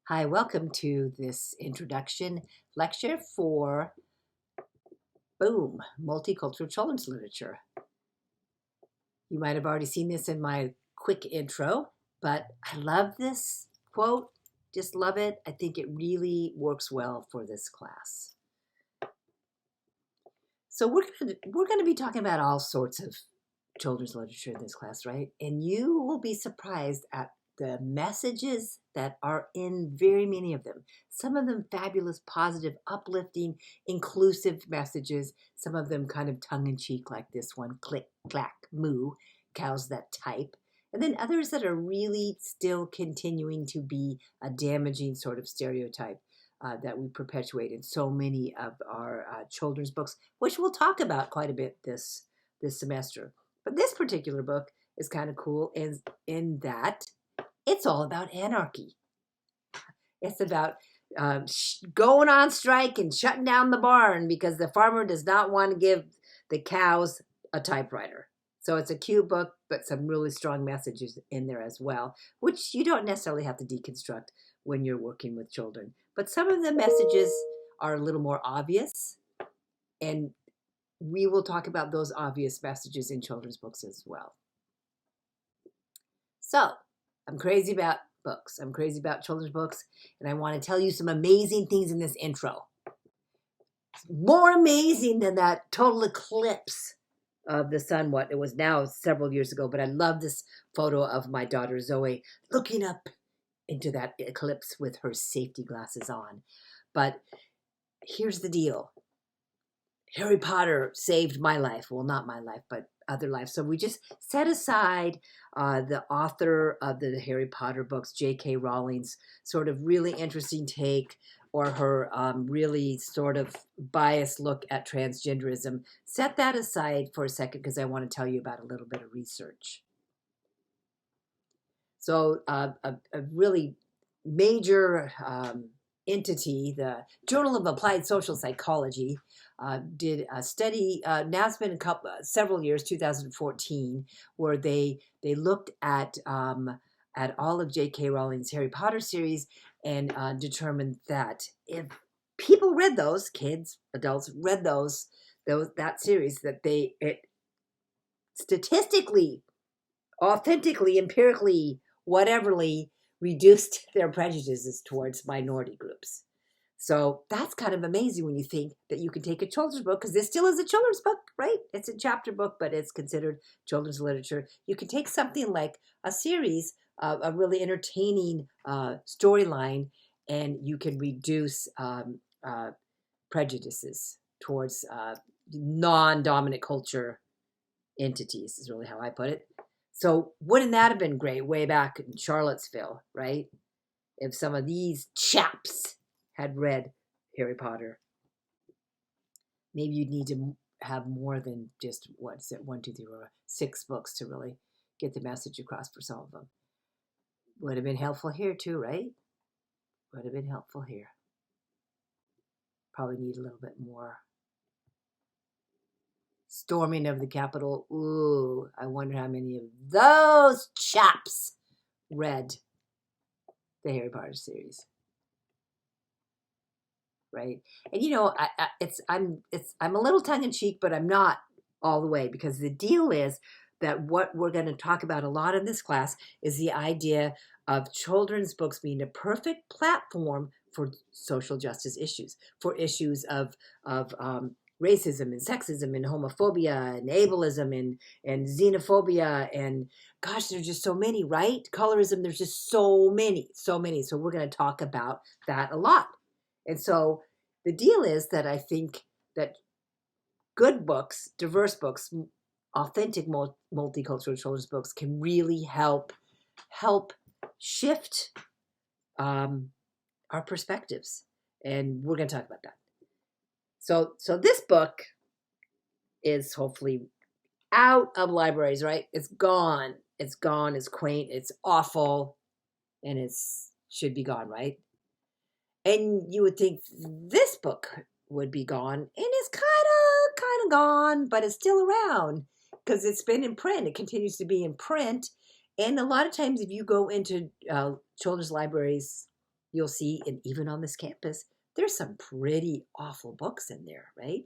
Hi, welcome to this introduction lecture for Boom, Multicultural Children's Literature. You might have already seen this in my quick intro, but I love this quote. Just love it. I think it really works well for this class. So we're gonna be talking about all sorts of children's literature in this class, right? And you will be surprised at the messages that are in very many of them. Some of them fabulous, positive, uplifting, inclusive messages. Some of them kind of tongue-in-cheek, like this one, click, clack, moo, cows that type. And then others that are really still continuing to be a damaging sort of stereotype that we perpetuate in so many of our children's books, which we'll talk about quite a bit this semester. But this particular book is kind of cool in that it's all about anarchy. It's about going on strike and shutting down the barn because the farmer does not want to give the cows a typewriter. So it's a cute book, but some really strong messages in there as well, which you don't necessarily have to deconstruct when you're working with children. But some of the messages are a little more obvious, and we will talk about those obvious messages in children's books as well. So I'm crazy about books. I'm crazy about children's books, and I want to tell you some amazing things in this intro. More amazing than that total eclipse of the sun, what it was now several years ago, but I love this photo of my daughter Zoe looking up into that eclipse with her safety glasses on. But here's the deal. Harry Potter saved my life. Well, not my life, but other lives. So we just set aside the author of the Harry Potter books, J.K. Rowling's sort of really interesting take, or her really sort of biased look at transgenderism. Set that aside for a second because I want to tell you about a little bit of research. So a really major entity, the Journal of Applied Social Psychology, did a study. Now it's been several years, 2014, where they looked at all of J.K. Rowling's Harry Potter series and determined that if people read those, kids, adults read that series, that it statistically, authentically, empirically, whateverly reduced their prejudices towards minority groups. So that's kind of amazing when you think that you can take a children's book, because this still is a children's book, right? It's a chapter book, but it's considered children's literature. You can take something like a series, a really entertaining storyline, and you can reduce prejudices towards non-dominant culture entities, is really how I put it. So wouldn't that have been great way back in Charlottesville, right? If some of these chaps had read Harry Potter. Maybe you'd need to have more than just, what's it, 1, 2, 3, 4, 6 books to really get the message across for some of them. Would have been helpful here too, right? Would have been helpful here. Probably need a little bit more. Storming of the Capitol. Ooh, I wonder how many of those chaps read the Harry Potter series. Right? And you know, I'm a little tongue in cheek, but I'm not all the way, because the deal is that what we're going to talk about a lot in this class is the idea of children's books being a perfect platform for social justice issues, for issues of racism and sexism and homophobia and ableism and xenophobia, and gosh, there's just so many, right? Colorism, there's just so many. So we're going to talk about that a lot. And so the deal is that I think that good books, diverse books, authentic multicultural children's books can really help shift our perspectives. And we're going to talk about that. So this book is hopefully out of libraries, right? It's gone. It's gone. It's quaint. It's awful. And it should be gone, right? And you would think this book would be gone, and it's kind of gone, but it's still around because it's been in print. It continues to be in print. And a lot of times if you go into children's libraries you'll see, and even on this campus, there's some pretty awful books in there, right?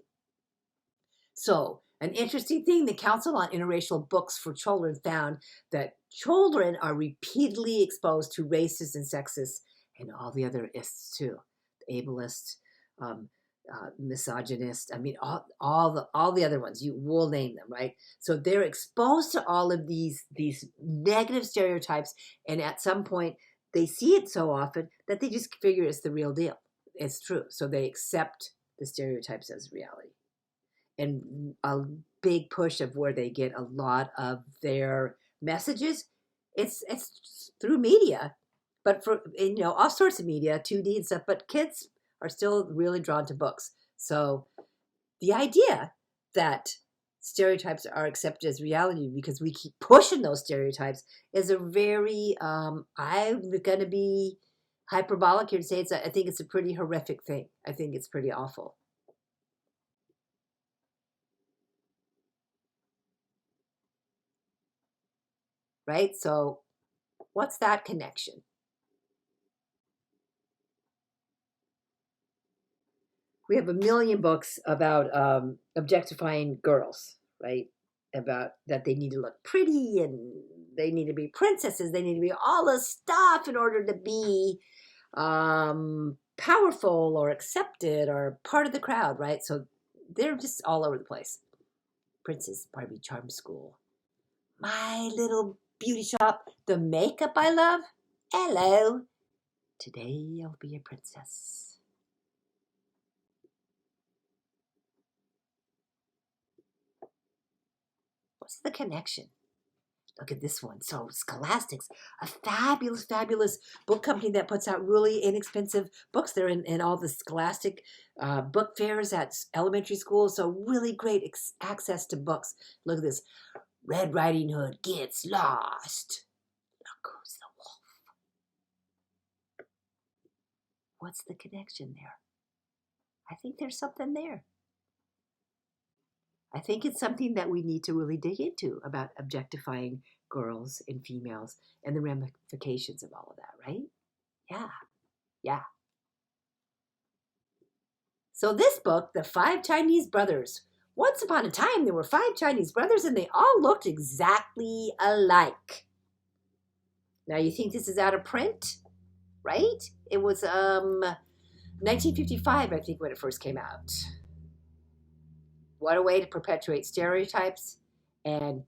So, an interesting thing, the Council on Interracial Books for Children found that children are repeatedly exposed to racist and sexist and all the other ists too, ableist, um, misogynist. I mean, all the other ones. You will name them, right? So they're exposed to all of these negative stereotypes, and at some point they see it so often that they just figure it's the real deal. It's true. So they accept the stereotypes as reality. And a big push of where they get a lot of their messages, it's through media, but for all sorts of media, 2D and stuff. But kids are still really drawn to books. So the idea that stereotypes are accepted as reality because we keep pushing those stereotypes is a very I'm going to be hyperbolic here to say I think it's a pretty horrific thing. I think it's pretty awful. Right? So what's that connection? We have a million books about objectifying girls, right? About that they need to look pretty and they need to be princesses. They need to be all this stuff in order to be powerful or accepted or part of the crowd, right? So they're just all over the place. Princess Barbie Charm School. My Little Beauty Shop. The makeup I love. Hello. Today I'll be a princess. What's the connection? Look at this one. So Scholastic's, a fabulous, fabulous book company that puts out really inexpensive books. They're in all the Scholastic book fairs at elementary schools. So really great access to books. Look at this. Red Riding Hood gets lost. Look who's the wolf. What's the connection there? I think there's something there. I think it's something that we need to really dig into about objectifying girls and females and the ramifications of all of that, right? Yeah. So this book, The 5 Chinese Brothers. Once upon a time, there were 5 Chinese brothers and they all looked exactly alike. Now you think this is out of print, right? It was 1955, I think, when it first came out. What a way to perpetuate stereotypes. And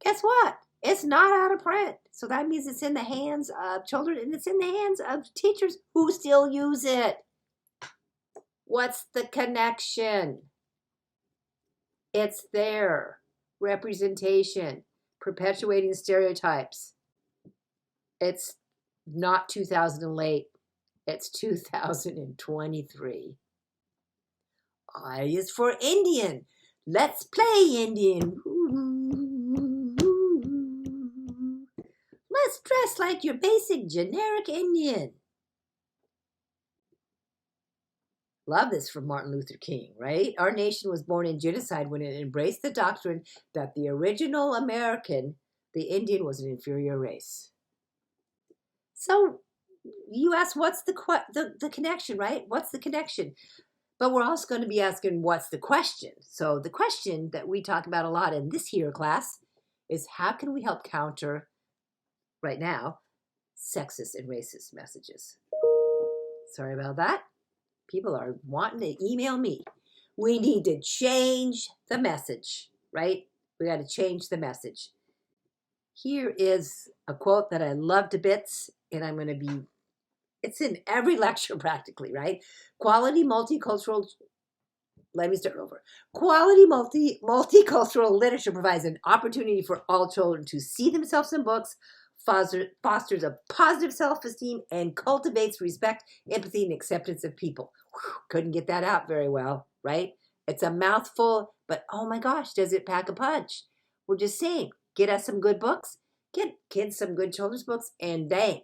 guess what? It's not out of print. So that means it's in the hands of children and it's in the hands of teachers who still use it. What's the connection? It's there. Representation. Perpetuating stereotypes. It's not 2008. It's 2023. I is for Indian. Let's play Indian. Let's dress like your basic generic Indian. Love this from Martin Luther King, right? Our nation was born in genocide when it embraced the doctrine that the original American, the Indian, was an inferior race. So you ask, what's the connection, right? What's the connection? But we're also going to be asking, what's the question? So the question that we talk about a lot in this here class is, how can we help counter, right now, sexist and racist messages? Sorry about that. People are wanting to email me. We need to change the message, right? We got to change the message. Here is a quote that I love to bits, and I'm going to be, it's in every lecture practically, right? Quality multicultural, let me start over. Quality multicultural literature provides an opportunity for all children to see themselves in books, fosters a positive self-esteem, and cultivates respect, empathy, and acceptance of people. Whew, couldn't get that out very well, right? It's a mouthful, but oh my gosh, does it pack a punch? We're just saying, get us some good books, get kids some good children's books, and bang.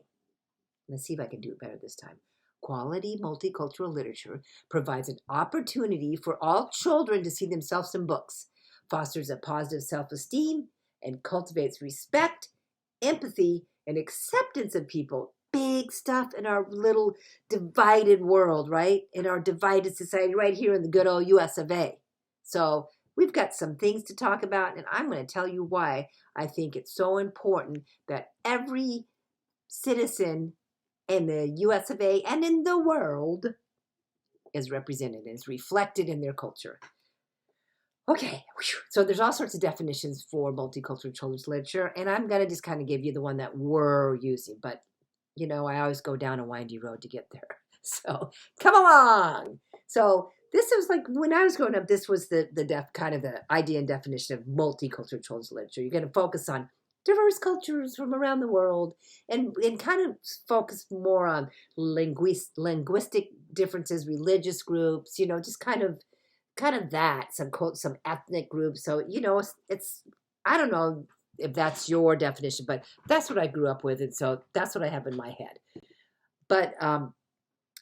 Let's see if I can do it better this time. Quality multicultural literature provides an opportunity for all children to see themselves in books, fosters a positive self-esteem, and cultivates respect, empathy, and acceptance of people. big stuff in our little divided world, right? In our divided society right here in the good old US of A. So we've got some things to talk about, and I'm going to tell you why I think it's so important that every citizen in the US of A and in the world is represented and is reflected in their culture. Okay, so there's all sorts of definitions for multicultural children's literature, and I'm going to just kind of give you the one that we're using, but you know, I always go down a windy road to get there. So come along. So this was like when I was growing up, this was the kind of the idea and definition of multicultural children's literature. You're going to focus on diverse cultures from around the world and kind of focus more on linguistic differences, religious groups, you know, just kind of that, some ethnic groups. So, you know, it's I don't know if that's your definition, but that's what I grew up with. And so that's what I have in my head. But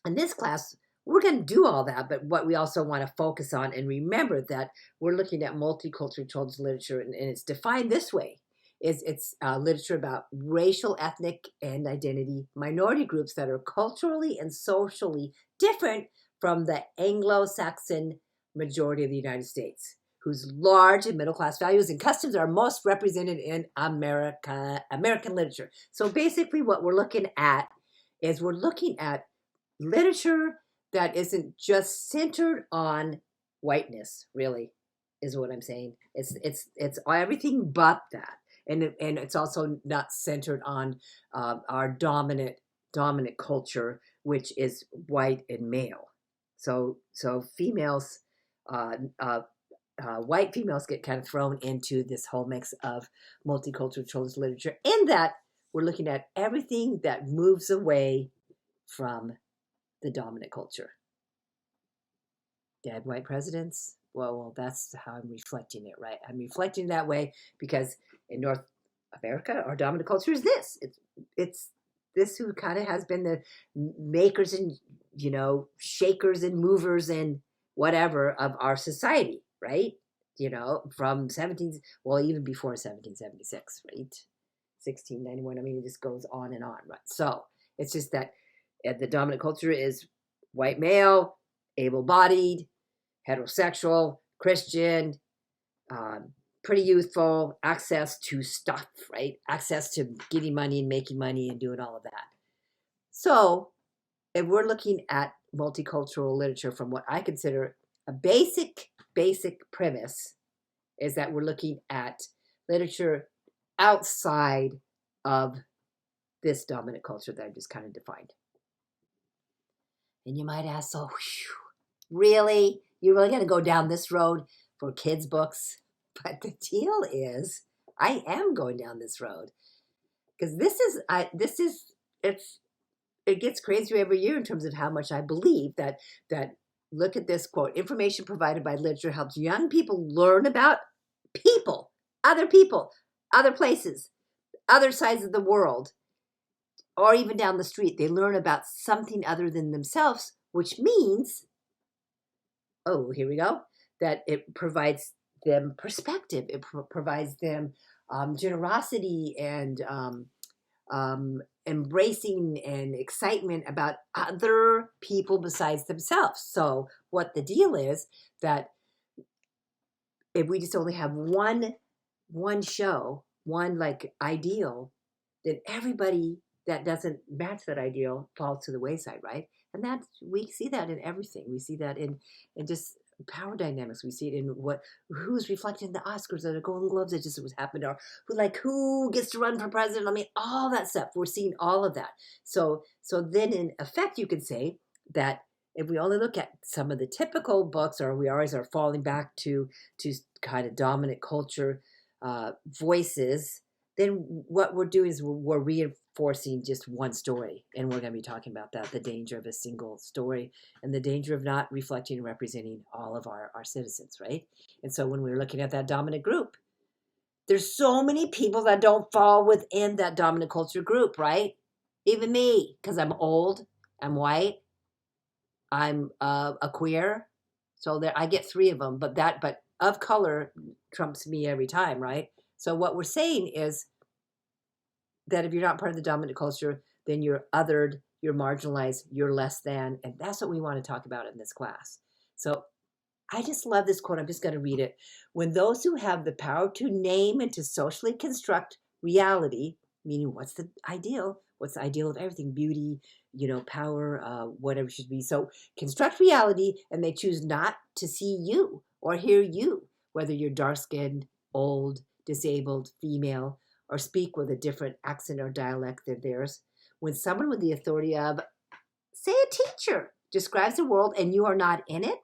in this class, we're going to do all that. But what we also want to focus on and remember that we're looking at multicultural children's literature, and it's defined this way. It's literature about racial, ethnic, and identity minority groups that are culturally and socially different from the Anglo-Saxon majority of the United States, whose large and middle class values and customs are most represented in American literature. So basically what we're looking at is we're looking at literature that isn't just centered on whiteness, really, is what I'm saying. It's everything but that. And it's also not centered on our dominant culture, which is white and male. So females, white females get kind of thrown into this whole mix of multicultural children's literature, in that we're looking at everything that moves away from the dominant culture. Dead white presidents? Well, that's how I'm reflecting it, right? I'm reflecting that way because in North America, our dominant culture is this. It's this who kind of has been the makers and, you know, shakers and movers and whatever of our society, right? You know, from even before 1776, right? 1691. I mean, it just goes on and on, right? So it's just that the dominant culture is white male, able-bodied, heterosexual, Christian, pretty youthful, access to stuff, right? Access to getting money and making money and doing all of that. So if we're looking at multicultural literature from what I consider a basic premise, is that we're looking at literature outside of this dominant culture that I've just kind of defined. And you might ask, so really? You're really going to go down this road for kids' books? But the deal is, I am going down this road because it gets crazier every year in terms of how much I believe that look at this quote: information provided by literature helps young people learn about people, other places, other sides of the world, or even down the street. They learn about something other than themselves, which means, oh, here we go, that it provides them perspective. It provides them generosity and embracing and excitement about other people besides themselves. So what the deal is, that if we just only have one show, one like ideal, then everybody that doesn't match that ideal falls to the wayside, right? And we see that in everything. We see that in just power dynamics. We see it in who's reflected in the Oscars or the Golden Globes that just was happened, or who gets to run for president. I mean, all that stuff. We're seeing all of that. So then in effect, you could say that if we only look at some of the typical books, or we always are falling back to kind of dominant culture voices, then what we're doing is we're reinforcing just one story. And we're going to be talking about that, the danger of a single story and the danger of not reflecting and representing all of our citizens, right? And so when we're looking at that dominant group, there's so many people that don't fall within that dominant culture group, right? Even me, because I'm old, I'm white, I'm a queer. So there, I get 3 of them, but of color trumps me every time, right? So what we're saying is that if you're not part of the dominant culture, then you're othered, you're marginalized, you're less than. And that's what we want to talk about in this class. So I just love this quote. I'm just going to read it. When those who have the power to name and to socially construct reality, meaning what's the ideal? What's the ideal of everything? Beauty, power, whatever it should be. So construct reality, and they choose not to see you or hear you, whether you're dark-skinned, old, disabled, female, or speak with a different accent or dialect than theirs. When someone with the authority of, say, a teacher describes the world and you are not in it,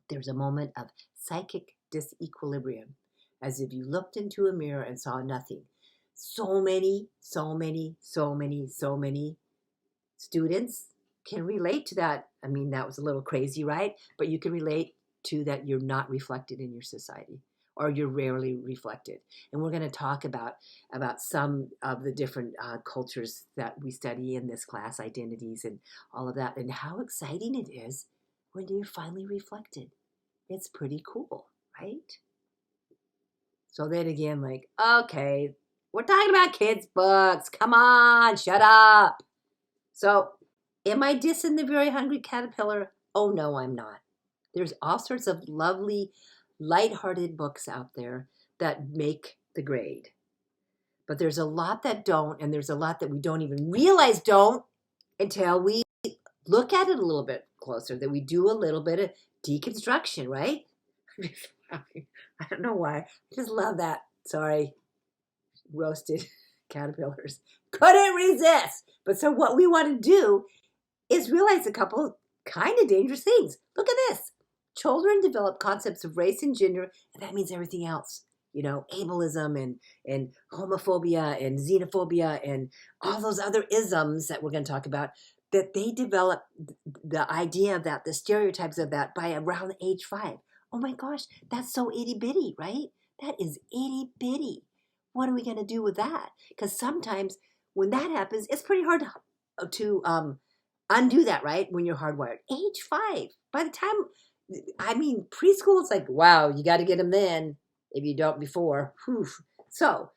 there's a moment of psychic disequilibrium, as if you looked into a mirror and saw nothing. So many students can relate to that. I mean, that was a little crazy, right? But you can relate to that you're not reflected in your society, or you're rarely reflected. And we're going to talk about some of the different cultures that we study in this class, identities and all of that, and how exciting it is when you're finally reflected. It's pretty cool, right? So then again, like, okay, we're talking about kids' books. Come on, shut up. So, am I dissing the very hungry caterpillar? Oh, no, I'm not. There's all sorts of lovely, lighthearted books out there that make the grade. But there's a lot that don't, and there's a lot that we don't even realize don't until we look at it a little bit closer, that we do a little bit of deconstruction, right? I don't know why. I just love that. Sorry, roasted caterpillars. Couldn't resist. But so what we want to do is realize a couple kind of dangerous things. Look at this. Children develop concepts of race and gender, and that means everything else. Ableism and homophobia and xenophobia and all those other isms that we're going to talk about, that they develop the idea of that, the stereotypes of that by around age 5. Oh my gosh, that's so itty-bitty, right? That is itty-bitty. What are we going to do with that? Because sometimes when that happens, it's pretty hard to undo that, right? When you're hardwired. Age 5. By the time, preschool, it's like, wow, you got to get them then if you don't before. Whew. So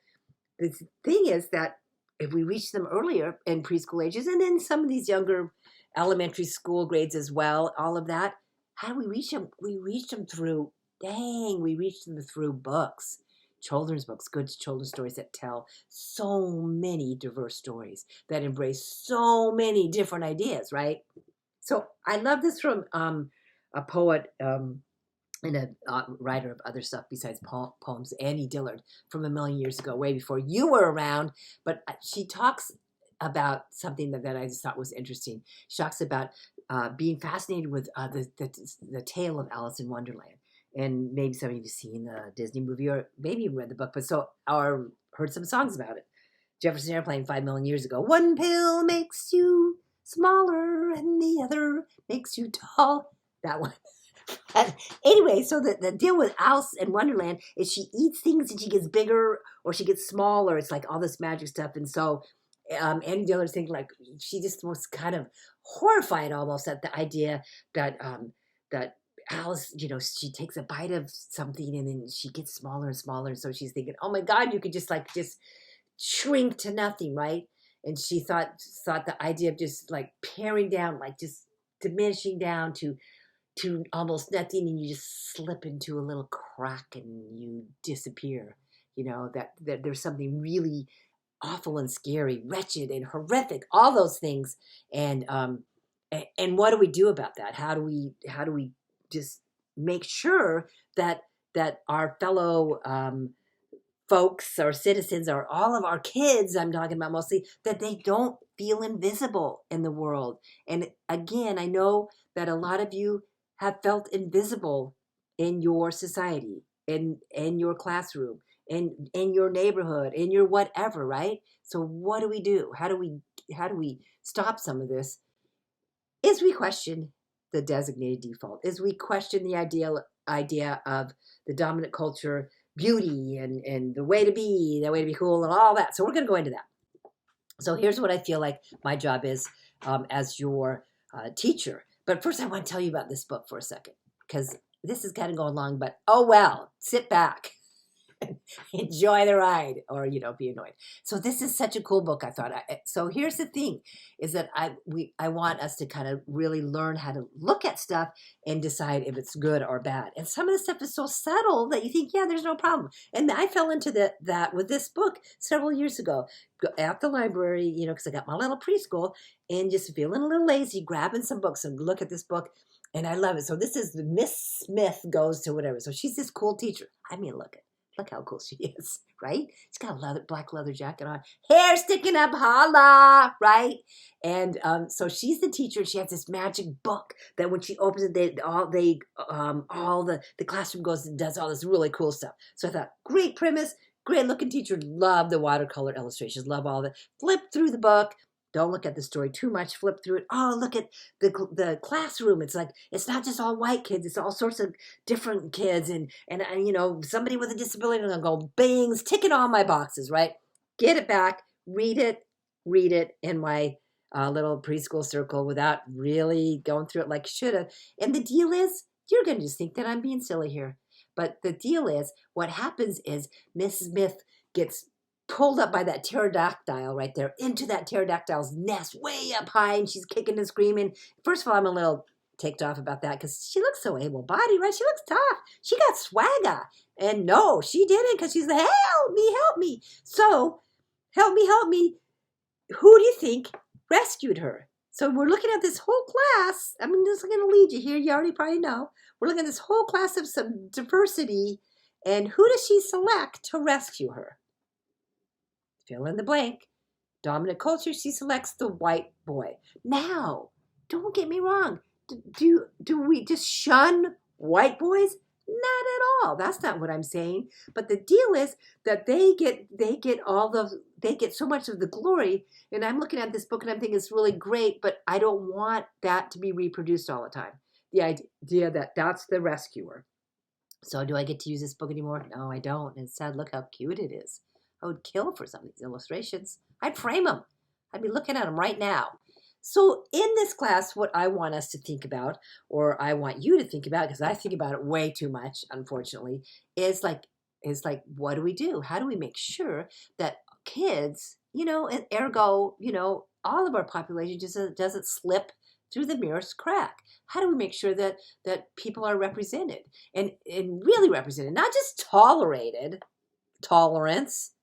the thing is that if we reach them earlier in preschool ages, and then some of these younger elementary school grades as well, all of that, how do we reach them? We reach them through books, children's books, good children's stories that tell so many diverse stories, that embrace so many different ideas, right? So I love this from a poet and a writer of other stuff besides poems, Annie Dillard, from a million years ago, way before you were around. But she talks about something that I just thought was interesting. She talks about being fascinated with the tale of Alice in Wonderland. And maybe some of you have seen the Disney movie, or maybe read the book, or heard some songs about it. Jefferson Airplane 5 million years ago. One pill makes you smaller and the other makes you tall. That one. Anyway, so the deal with Alice in Wonderland is she eats things and she gets bigger or she gets smaller. It's like all this magic stuff. And so Annie Dillard's thinking, like, she just was kind of horrified almost at the idea that that Alice, she takes a bite of something and then she gets smaller and smaller. And so she's thinking, oh my God, you could just shrink to nothing, right? And she thought the idea of just like paring down, like just diminishing down to almost nothing, and you just slip into a little crack and you disappear. That there's something really awful and scary, wretched and horrific, all those things. And what do we do about that? How do we just make sure that our fellow folks or citizens, or all of our kids, I'm talking about mostly, that they don't feel invisible in the world? And again, I know that a lot of you have felt invisible in your society, in your classroom, in your neighborhood, in your whatever, right? So what do we do? How do we stop some of this? Is we question the designated default? Is we question the idea of the dominant culture, beauty, and the way to be cool and all that? So we're going to go into that. So here's what I feel like my job is as your teacher. But first I want to tell you about this book for a second, because this is kind of going long, but oh well, sit back. enjoy the ride, or be annoyed. So this is such a cool book. I thought. So here's the thing, is that I want us to kind of really learn how to look at stuff and decide if it's good or bad. And some of the stuff is so subtle that you think, yeah, there's no problem. And I fell into that with this book several years ago at the library, because I got my little preschool and just feeling a little lazy, grabbing some books and look at this book. And I love it. So this is Miss Smith Goes to Whatever. So she's this cool teacher. I mean, look how cool she is, right? She's got a black leather jacket on, hair sticking up, holla, right? And so she's the teacher. She has this magic book that when she opens it, all the classroom goes and does all this really cool stuff. So I thought, great premise, great looking teacher. Love the watercolor illustrations. Love all the flip through the book. Don't look at the story too much. Flip through it. Oh, look at the classroom. It's like, it's not just all white kids. It's all sorts of different kids. And somebody with a disability. And I'll go, bings, ticking all my boxes, right? Get it back. Read it in my little preschool circle without really going through it like you should have. And the deal is, you're going to just think that I'm being silly here. But the deal is, what happens is Mrs. Smith gets pulled up by that pterodactyl right there into that pterodactyl's nest way up high, and she's kicking and screaming. First of all, I'm a little ticked off about that because she looks so able-bodied, right? She looks tough. She got swagger. And no, she didn't, because she's like, help me. So, help me. Who do you think rescued her? So we're looking at this whole class. I mean, this is going to lead you here. You already probably know. We're looking at this whole class of some diversity, and who does she select to rescue her? Fill in the blank. Dominant culture, she selects the white boy. Now, don't get me wrong. Do we just shun white boys? Not at all. That's not what I'm saying. But the deal is that they get so much of the glory. And I'm looking at this book and I'm thinking it's really great, but I don't want that to be reproduced all the time. The idea that that's the rescuer. So do I get to use this book anymore? No, I don't. Instead, look how cute it is. I would kill for some of these illustrations. I'd frame them. I'd be looking at them right now. So in this class, what I want us to think about, or I want you to think about, because I think about it way too much, unfortunately, is like, what do we do? How do we make sure that kids, and ergo, all of our population just doesn't slip through the merest crack? How do we make sure that people are represented and really represented, not just tolerated, tolerance,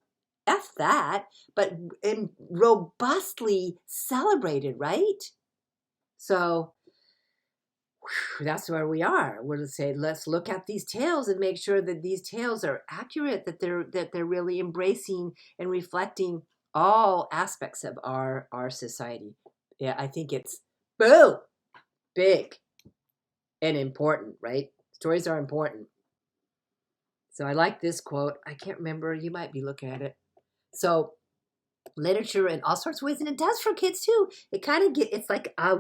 F that, but robustly celebrated, right? So that's where we are. We're to say, let's look at these tales and make sure that these tales are accurate, that they're really embracing and reflecting all aspects of our society. Yeah, I think it's boom, big and important, right? Stories are important. So I like this quote. I can't remember. You might be looking at it. So literature in all sorts of ways, and it does for kids too. It kind of it's like a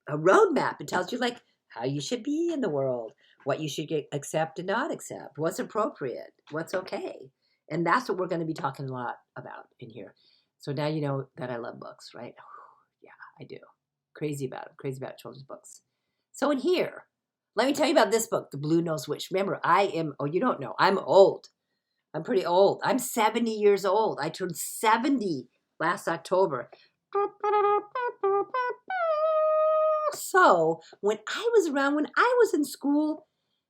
roadmap. It tells you like how you should be in the world, what you should accept and not accept, what's appropriate, what's okay. And that's what we're going to be talking a lot about in here. So now you know that I love books, right? Yeah, I do. Crazy about them. Crazy about children's books. So in here, let me tell you about this book, The Blue-Nosed Witch. Remember, you don't know, I'm old. I'm pretty old. I'm 70 years old. I turned 70 last October. So when I was in school,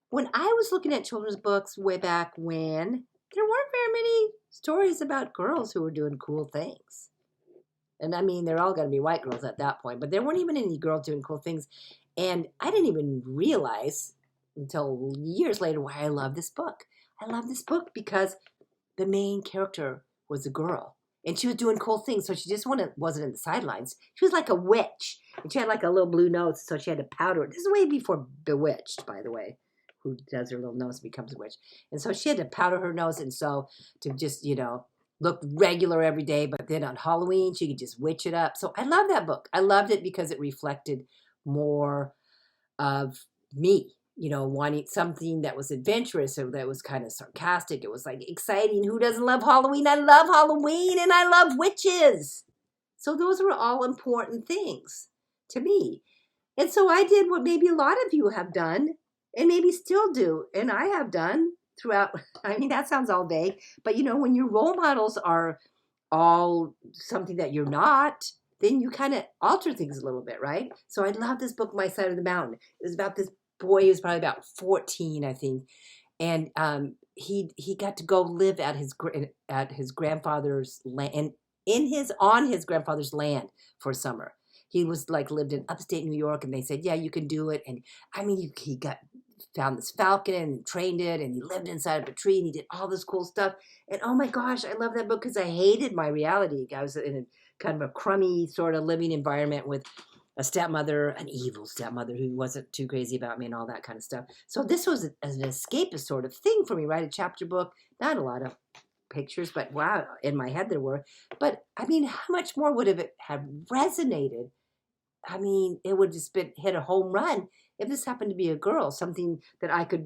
when I was looking at children's books way back when, there weren't very many stories about girls who were doing cool things. And I mean, they're all going to be white girls at that point, but there weren't even any girls doing cool things. And I didn't even realize until years later why I love this book. I love this book because the main character was a girl. And she was doing cool things, so she just wasn't in the sidelines. She was like a witch. And she had like a little blue nose, so she had to powder it. This is way before Bewitched, by the way, who does her little nose and becomes a witch. And so she had to powder her nose, and so to just, look regular every day, but then on Halloween, she could just witch it up. So I love that book. I loved it because it reflected more of me, wanting something that was adventurous or that was kind of sarcastic. It was like exciting. Who doesn't love Halloween? I love Halloween and I love witches. So those were all important things to me. And so I did what maybe a lot of you have done and maybe still do, and I have done, throughout. I mean, that sounds all vague, but you know, when your role models are all something that you're not, then you kind of alter things a little bit, right? So I love this book, My Side of the Mountain. It was about this boy who was probably about 14, I think, and he got to go live at his grandfather's land, and on his grandfather's land for summer. He was like lived in upstate New York, and they said, yeah, you can do it. And I mean, he got found this falcon and trained it, and he lived inside of a tree, and he did all this cool stuff. And oh my gosh, I love that book because I hated my reality. I was in a kind of a crummy sort of living environment with a stepmother, an evil stepmother who wasn't too crazy about me and all that kind of stuff. So this was an escapist sort of thing for me, right? A chapter book, not a lot of pictures, but wow, in my head there were. But I mean, how much more would it have resonated? I mean, it would just hit a home run if this happened to be a girl, something that I could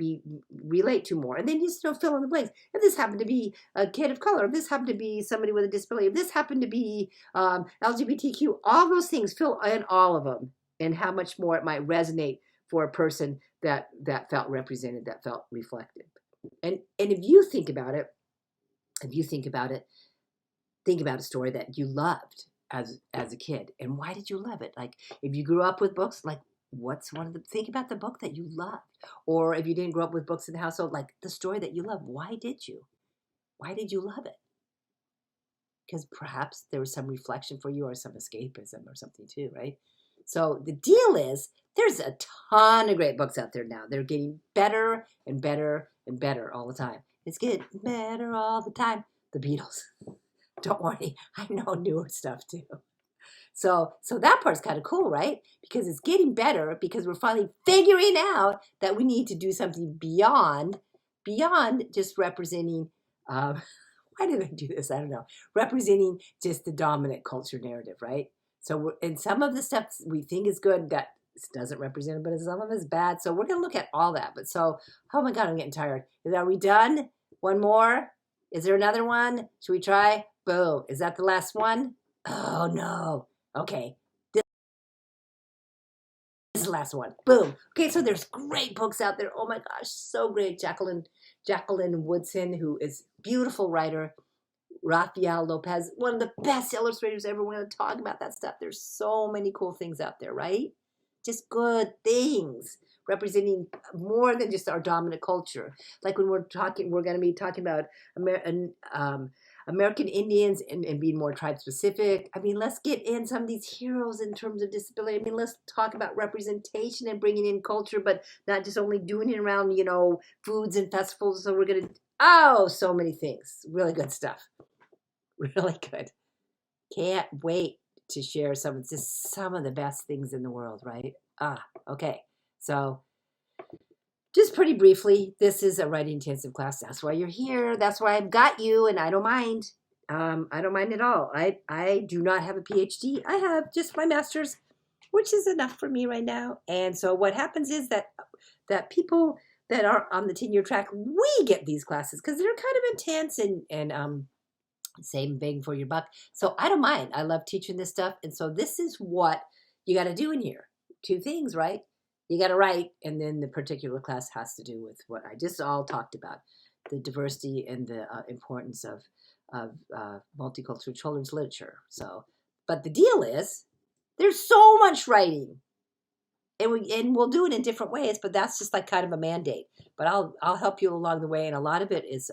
relate to more. And then you still fill in the blanks. If this happened to be a kid of color, if this happened to be somebody with a disability, if this happened to be LGBTQ, all those things, fill in all of them, and how much more it might resonate for a person that felt represented, that felt reflected. And if you think about it, think about a story that you loved as a kid, and why did you love it? Like, if you grew up with books, like, think about the book that you loved. Or if you didn't grow up with books in the household, like the story that you love, why did you love it? Because perhaps there was some reflection for you, or some escapism or something too, right? So the deal is, there's a ton of great books out there now. They're getting better and better and better all the time. It's getting better all the time. The Beatles. Don't worry, I know newer stuff too. So that part's kind of cool, right? Because it's getting better, because we're finally figuring out that we need to do something beyond just representing, why did I do this? I don't know. Representing just the dominant culture narrative, right? So and some of the stuff we think is good that doesn't represent it, but some of it is bad. So we're going to look at all that. But so, oh my God, I'm getting tired. Are we done? One more? Is there another one? Should we try? Boom. Is that the last one? Oh, no. Okay. This is the last one. Boom. Okay, so there's great books out there. Oh my gosh, so great. Jacqueline Woodson, who is a beautiful writer. Rafael Lopez, one of the best illustrators ever. We're going to talk about that stuff. There's so many cool things out there, right? Just good things representing more than just our dominant culture. Like when we're going to be talking about American Indians and being more tribe specific. I mean, let's get in some of these heroes in terms of disability. I mean, let's talk about representation and bringing in culture, but not just only doing it around, foods and festivals. So we're going to, so many things. Really good stuff. Really good. Can't wait to share some of the best things in the world, right? Okay. So just pretty briefly, this is a writing intensive class. That's why you're here. That's why I've got you, and I don't mind. I don't mind at all. I do not have a PhD. I have just my master's, which is enough for me right now. And so what happens is that people that are on the tenure track, we get these classes because they're kind of intense and same bang for your buck. So I don't mind. I love teaching this stuff. And so this is what you got to do in here. Two things, right? You got to write, and then the particular class has to do with what I just all talked about, the diversity and the importance of multicultural children's literature. So, but the deal is, there's so much writing, and we'll do it in different ways, but that's just like kind of a mandate. But I'll help you along the way, and a lot of it is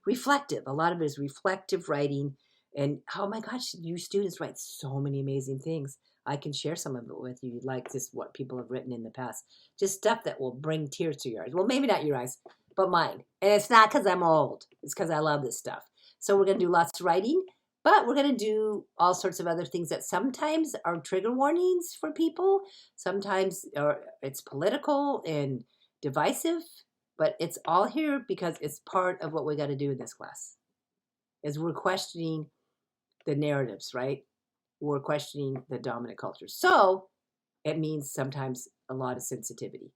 reflective. A lot of it is reflective writing, and oh my gosh, you students write so many amazing things. I can share some of it with you, like just what people have written in the past, just stuff that will bring tears to your eyes. Well, maybe not your eyes, but mine. And it's not because I'm old; it's because I love this stuff. So we're gonna do lots of writing. But we're going to do all sorts of other things that sometimes are trigger warnings for people. Sometimes it's political and divisive, but it's all here because it's part of what we got to do in this class. Is we're questioning the narratives, right? We're questioning the dominant culture. So it means sometimes a lot of sensitivity.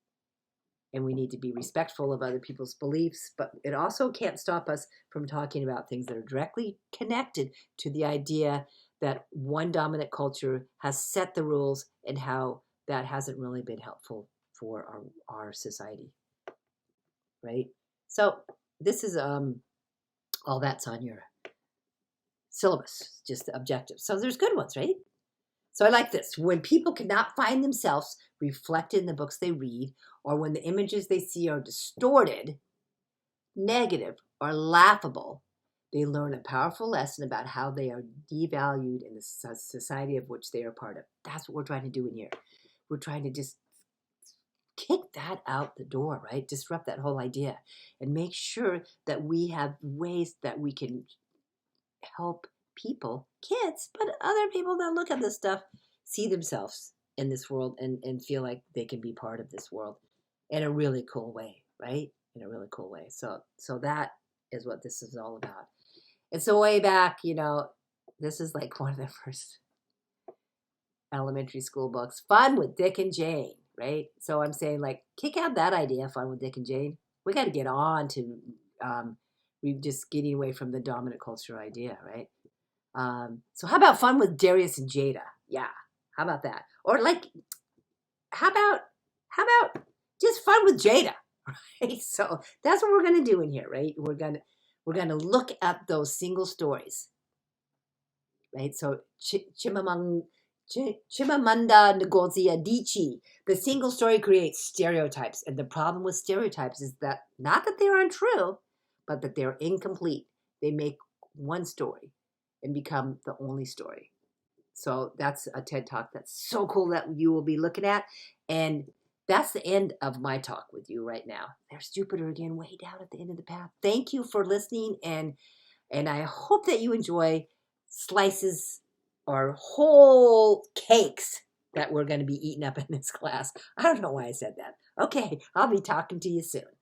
And we need to be respectful of other people's beliefs, but it also can't stop us from talking about things that are directly connected to the idea that one dominant culture has set the rules and how that hasn't really been helpful for our society, right? So this is all that's on your syllabus, just the objectives. So there's good ones, right? So I like this. When people cannot find themselves reflected in the books they read, or when the images they see are distorted, negative, or laughable, they learn a powerful lesson about how they are devalued in the society of which they are part of. That's what we're trying to do in here. We're trying to just kick that out the door, right? Disrupt that whole idea and make sure that we have ways that we can help people, kids, but other people that look at this stuff, see themselves in this world and feel like they can be part of this world in a really cool way, right? In a really cool way. So that is what this is all about. And so way back, this is like one of the first elementary school books, Fun with Dick and Jane, right? So I'm saying, like, kick out that idea, Fun with Dick and Jane. We got to get on to we're just getting away from the dominant culture idea, right? So how about Fun with Darius and Jada? Yeah, how about that? Or like, how about just Fun with Jada, right? So that's what we're gonna do in here, right? We're gonna look at those single stories, right? So Chimamanda Ngozi Adichie, the single story creates stereotypes, and the problem with stereotypes is that not that they're untrue, but that they're incomplete. They make one story and become the only story. So that's a TED Talk that's so cool that you will be looking at. And that's the end of my talk with you right now. There's Jupiter again, way down at the end of the path. Thank you for listening, and I hope that you enjoy slices or whole cakes that we're going to be eating up in this class. I don't know why I said that. Okay, I'll be talking to you soon.